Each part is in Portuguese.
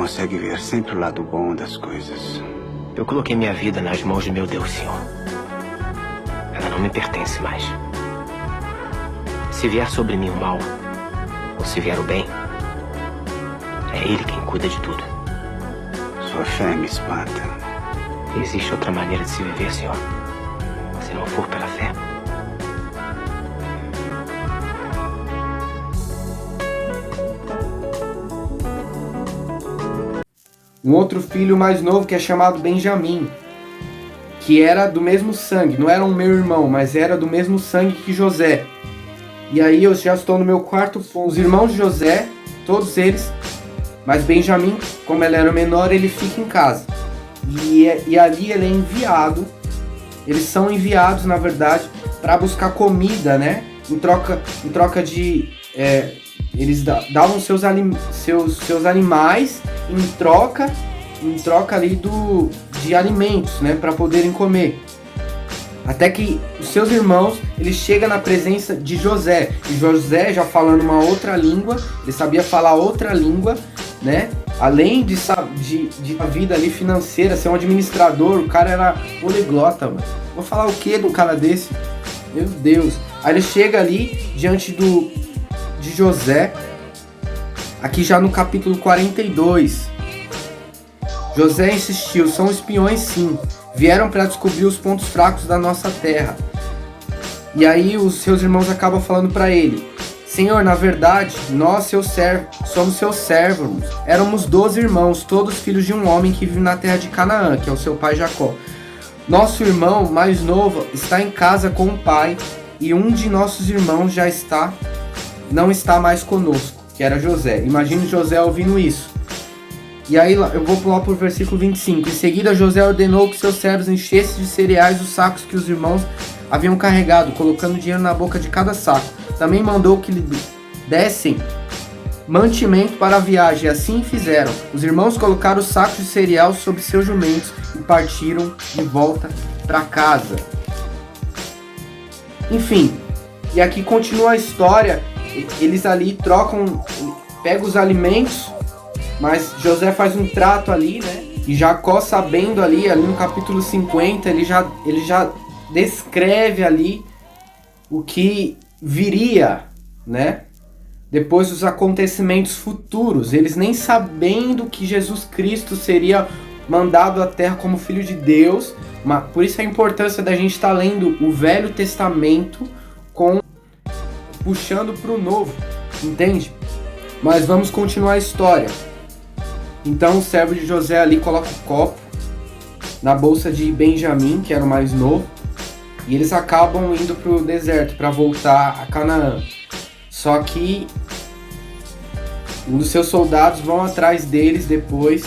consegue ver sempre o lado bom das coisas. Eu coloquei minha vida nas mãos de meu Deus, Senhor. Ela não me pertence mais. Se vier sobre mim o mal, ou se vier o bem, é Ele quem cuida de tudo. Sua fé me espanta. Existe outra maneira de se viver, Senhor, se não for pela fé. Um outro filho mais novo que é chamado Benjamim, que era do mesmo sangue, não era um meu irmão, mas era do mesmo sangue que José. E aí eu já estou no meu quarto ponto. Os irmãos de José, todos eles, mas Benjamim, como ele era o menor, ele fica em casa. E ali ele é enviado, eles são enviados, na verdade, para buscar comida, né? Em troca de... eles davam seus animais em troca ali de alimentos, né, para poderem comer. Até que os seus irmãos, ele chega na presença de José. E José, já falando uma outra língua, ele sabia falar outra língua, né? Além de a vida ali financeira, ser um administrador, o cara era poliglota, mano. Vou falar o que de um cara desse? Meu Deus. Aí ele chega ali diante de José, aqui já no capítulo 42. José insistiu: são espiões sim, vieram para descobrir os pontos fracos da nossa terra. E aí os seus irmãos acabam falando para ele: Senhor, na verdade, nós somos seus servos. Éramos 12 irmãos, todos filhos de um homem que vive na terra de Canaã, que é o seu pai Jacó. Nosso irmão mais novo está em casa com o pai, e um de nossos irmãos não está mais conosco, que era José. Imagine José ouvindo isso. E aí eu vou pular para o versículo 25. Em seguida José ordenou que seus servos enchessem de cereais os sacos que os irmãos haviam carregado, colocando dinheiro na boca de cada saco. Também mandou que lhe dessem mantimento para a viagem, e assim fizeram. Os irmãos colocaram os sacos de cereal sobre seus jumentos e partiram de volta para casa. Enfim, e aqui continua a história. Eles ali pegam os alimentos, mas José faz um trato ali, né? E Jacó, sabendo ali no capítulo 50, ele já descreve ali o que viria, né? Depois dos acontecimentos futuros. Eles nem sabendo que Jesus Cristo seria mandado à terra como Filho de Deus. Mas por isso a importância da gente estar lendo o Velho Testamento puxando para o Novo, entende? Mas vamos continuar a história. Então o servo de José ali coloca o copo na bolsa de Benjamim, que era o mais novo, e eles acabam indo para o deserto para voltar a Canaã. Só que um dos seus soldados vão atrás deles depois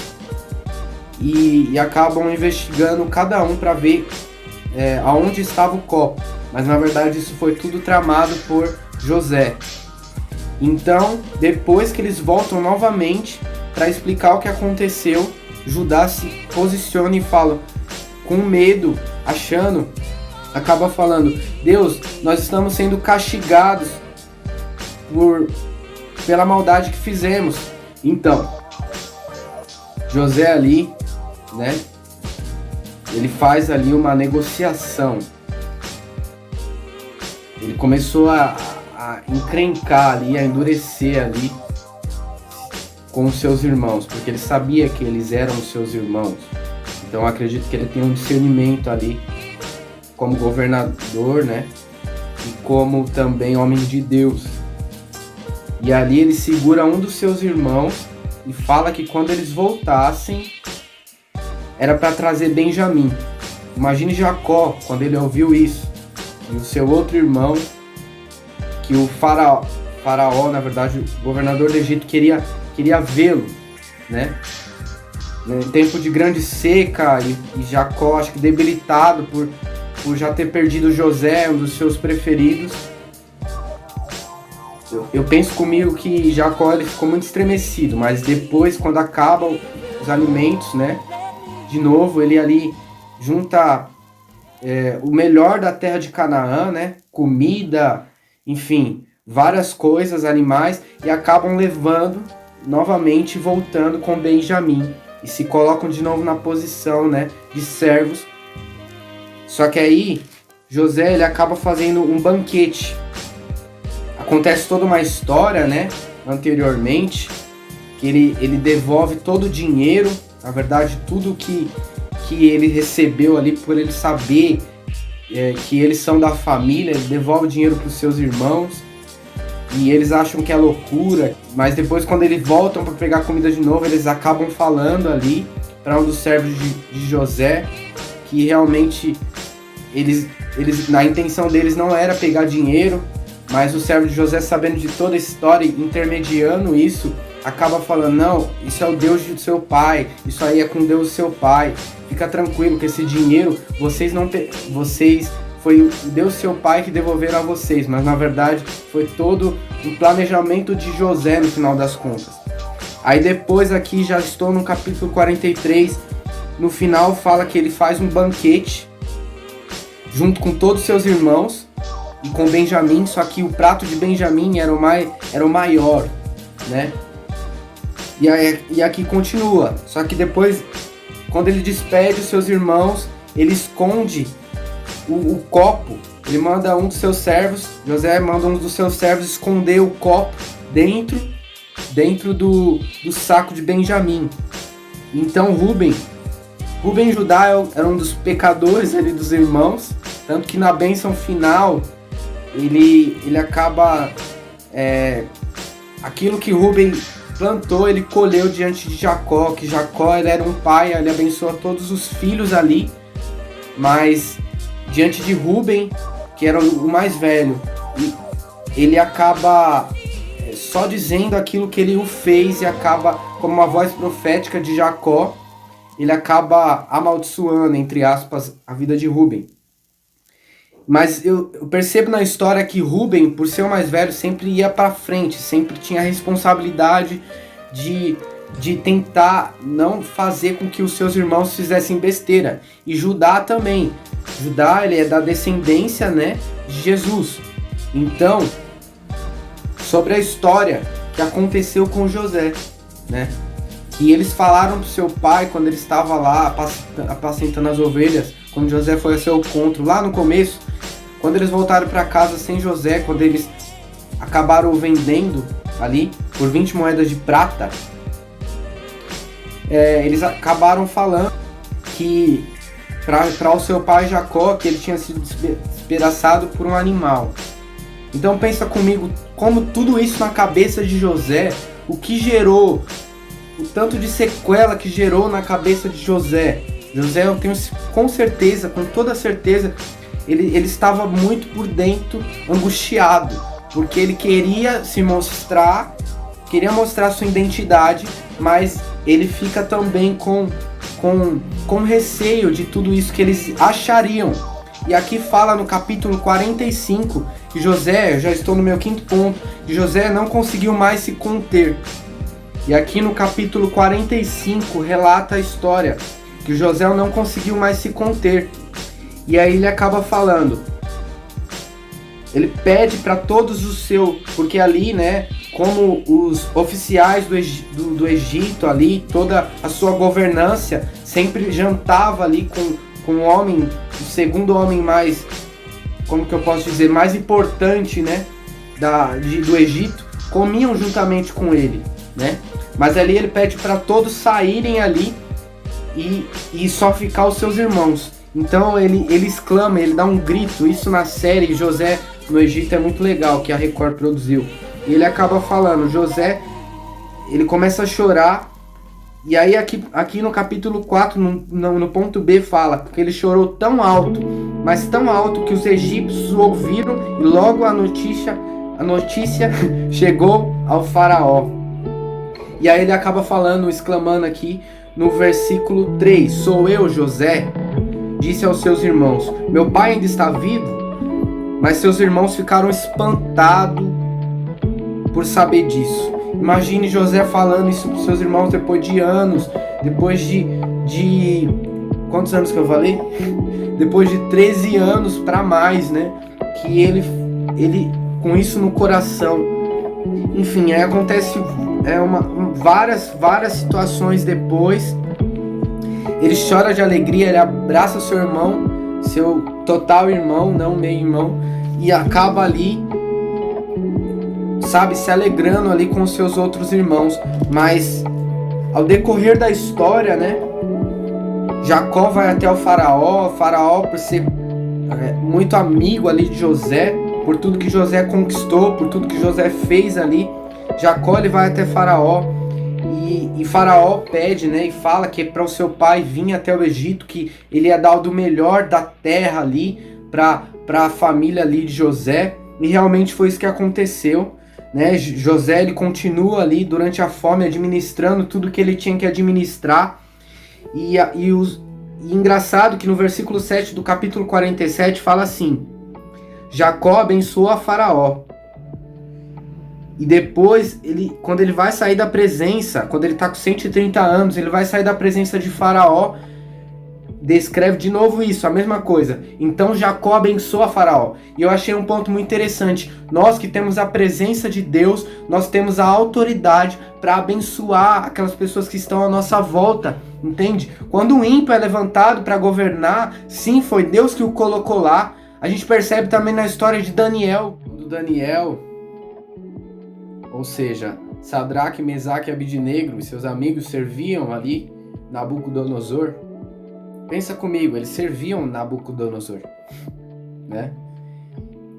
e acabam investigando cada um para ver aonde estava o copo. Mas na verdade isso foi tudo tramado por José. Então, depois que eles voltam novamente para explicar o que aconteceu, Judá se posiciona e fala, com medo, acaba falando: Deus, nós estamos sendo castigados pela maldade que fizemos. Então, José ali, né, ele faz ali uma negociação. Ele começou a encrencar ali, a endurecer ali com os seus irmãos, porque ele sabia que eles eram os seus irmãos. Então eu acredito que ele tem um discernimento ali como governador, né? E como também homem de Deus. E ali ele segura um dos seus irmãos e fala que quando eles voltassem era para trazer Benjamim. Imagine Jacó quando ele ouviu isso. E o seu outro irmão, que o faraó, na verdade, o governador do Egito queria vê-lo, né? Em tempo de grande seca e Jacó, acho que debilitado por já ter perdido José, um dos seus preferidos. Eu penso comigo que Jacó ele ficou muito estremecido, mas depois, quando acabam os alimentos, né? De novo, ele ali junta o melhor da terra de Canaã, né? Comida, enfim, várias coisas, animais, e acabam levando novamente voltando com Benjamim e se colocam de novo na posição, né, de servos. Só que aí José ele acaba fazendo um banquete. Acontece toda uma história, né, anteriormente, que ele devolve todo o dinheiro, na verdade tudo que ele recebeu ali, por ele saber que eles são da família, ele devolve o dinheiro para os seus irmãos e eles acham que é loucura, mas depois quando eles voltam para pegar comida de novo, eles acabam falando ali para um dos servos de José que realmente eles na intenção deles não era pegar dinheiro, mas o servo de José, sabendo de toda a história, intermediando isso, acaba falando, não, isso é o Deus do seu pai, isso aí é com Deus do seu pai, fica tranquilo que esse dinheiro, foi o Deus do seu pai que devolveram a vocês, mas na verdade foi todo um planejamento de José no final das contas. Aí depois aqui, já estou no capítulo 43, no final fala que ele faz um banquete, junto com todos os seus irmãos, e com Benjamim, só que o prato de Benjamim era o maior, né? E aqui continua, só que depois, quando ele despede os seus irmãos, ele esconde o copo, ele manda um dos seus servos, José manda um dos seus servos esconder o copo dentro do saco de Benjamim. Então Rúben e Judá eram um dos pecadores ali dos irmãos, tanto que na bênção final ele acaba aquilo que Rúben plantou, ele colheu diante de Jacó, que Jacó ele era um pai, ele abençoa todos os filhos ali, mas diante de Rúben, que era o mais velho, ele acaba só dizendo aquilo que ele o fez e acaba, como uma voz profética de Jacó, ele acaba amaldiçoando, entre aspas, a vida de Rúben. Mas eu percebo na história que Rúben, por ser o mais velho, sempre ia para frente, sempre tinha a responsabilidade de tentar não fazer com que os seus irmãos fizessem besteira. E Judá também. Judá, ele é da descendência, né, de Jesus. Então, sobre a história que aconteceu com José, né, que eles falaram pro seu pai quando ele estava lá apacentando as ovelhas, quando José foi ao seu encontro lá no começo, quando eles voltaram para casa sem José, quando eles acabaram vendendo ali por 20 moedas de prata, eles acabaram falando que para o seu pai Jacó, que ele tinha sido despedaçado por um animal. Então pensa comigo, como tudo isso na cabeça de José, o que gerou, o tanto de sequela que gerou na cabeça de José. José, eu tenho com certeza, com toda certeza, ele estava muito por dentro, angustiado, porque ele queria se mostrar, queria mostrar sua identidade, mas ele fica também com receio de tudo isso que eles achariam. E aqui fala no capítulo 45 que José, eu já estou no meu quinto ponto, que José não conseguiu mais se conter. E aqui no capítulo 45 relata a história que José não conseguiu mais se conter. E aí ele acaba falando, ele pede para todos os seus, porque ali, né, como os oficiais do Egito ali, toda a sua governância sempre jantava ali com o homem, o segundo homem mais, como que eu posso dizer, mais importante, né, do Egito, comiam juntamente com ele, né? Mas ali ele pede para todos saírem ali e só ficar os seus irmãos. Então ele exclama, ele dá um grito. Isso na série José no Egito é muito legal, que a Record produziu. E ele acaba falando, José, ele começa a chorar. E aí aqui no capítulo 4, no ponto B, fala, porque ele chorou tão alto, mas tão alto que os egípcios o ouviram e logo a notícia chegou ao faraó. E aí ele acaba falando, exclamando aqui no versículo 3, sou eu, José, disse aos seus irmãos, meu pai ainda está vivo? Mas seus irmãos ficaram espantados por saber disso. Imagine José falando isso para os seus irmãos depois de anos, depois de quantos anos que eu falei? Depois de 13 anos para mais, né? Que ele com isso no coração, Enfim, aí acontece várias situações depois. Ele chora de alegria, ele abraça seu irmão, seu total irmão, não meio irmão, e acaba ali, sabe, se alegrando ali com os seus outros irmãos. Mas ao decorrer da história, né, Jacó vai até o faraó, por ser muito amigo ali de José, por tudo que José conquistou, por tudo que José fez ali. Jacó, ele vai até faraó, e faraó pede, né, e fala que é para o seu pai vir até o Egito, que ele ia dar o do melhor da terra ali para a família ali de José. E realmente foi isso que aconteceu, né? José, ele continua ali durante a fome administrando tudo que ele tinha que administrar. E engraçado que no versículo 7 do capítulo 47 fala assim: Jacó abençoou a faraó. E depois, quando ele vai sair da presença, quando ele está com 130 anos, ele vai sair da presença de faraó, descreve de novo isso, a mesma coisa. Então Jacó abençoa faraó. E eu achei um ponto muito interessante. Nós que temos a presença de Deus, nós temos a autoridade para abençoar aquelas pessoas que estão à nossa volta, entende? Quando um ímpio é levantado para governar, sim, foi Deus que o colocou lá. A gente percebe também na história de Daniel. Quando Daniel, ou seja, Sadraque, Mesaque e Abidnego e seus amigos serviam ali Nabucodonosor. Pensa comigo, eles serviam Nabucodonosor, né?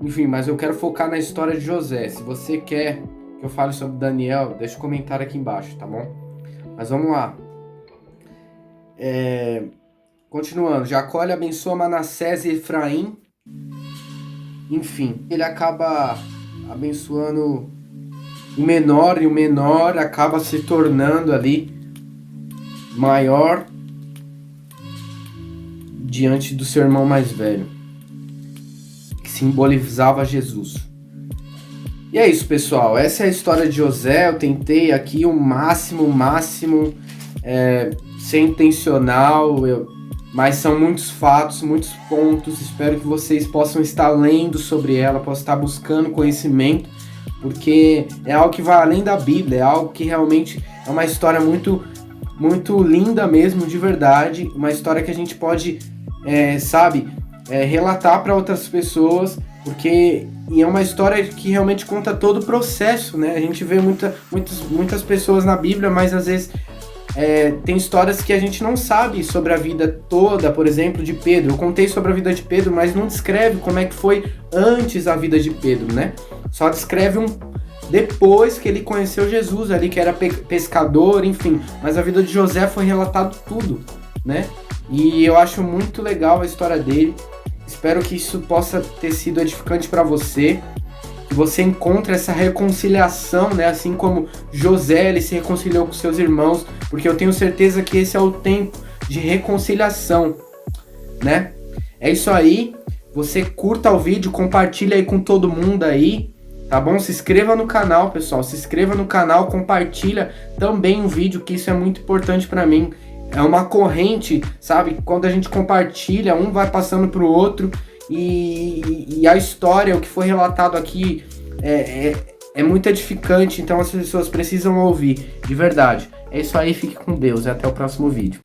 Enfim, mas eu quero focar na história de José. Se você quer que eu fale sobre Daniel, deixa um comentário aqui embaixo, tá bom? Mas vamos lá. Continuando, Jacó abençoa Manassés e Efraim. Enfim, ele acaba abençoando o menor, e o menor acaba se tornando ali maior diante do seu irmão mais velho, que simbolizava Jesus. E é isso, pessoal. Essa é a história de José. Eu tentei aqui o máximo ser intencional, mas são muitos fatos, muitos pontos. Espero que vocês possam estar lendo sobre ela, possam estar buscando conhecimento, porque é algo que vai além da Bíblia, é algo que realmente é uma história muito, muito linda mesmo, de verdade, uma história que a gente pode, relatar para outras pessoas, porque é uma história que realmente conta todo o processo, né? A gente vê muitas pessoas na Bíblia, mas às vezes tem histórias que a gente não sabe sobre a vida toda, por exemplo, de Pedro. Eu contei sobre a vida de Pedro, mas não descreve como é que foi antes a vida de Pedro, né? Só descreve depois que ele conheceu Jesus ali, que era pescador, enfim. Mas a vida de José foi relatado tudo, né? E eu acho muito legal a história dele. Espero que isso possa ter sido edificante para você, que você encontre essa reconciliação, né? Assim como José, ele se reconciliou com seus irmãos, porque eu tenho certeza que esse é o tempo de reconciliação, né? É isso aí. Você curta o vídeo, compartilha aí com todo mundo aí, tá bom? Se inscreva no canal, pessoal. Se inscreva no canal, compartilha também o vídeo, que isso é muito importante para mim. É uma corrente, sabe? Quando a gente compartilha, um vai passando pro outro, e a história, o que foi relatado aqui é muito edificante, então as pessoas precisam ouvir, de verdade. É isso aí, fique com Deus e até o próximo vídeo.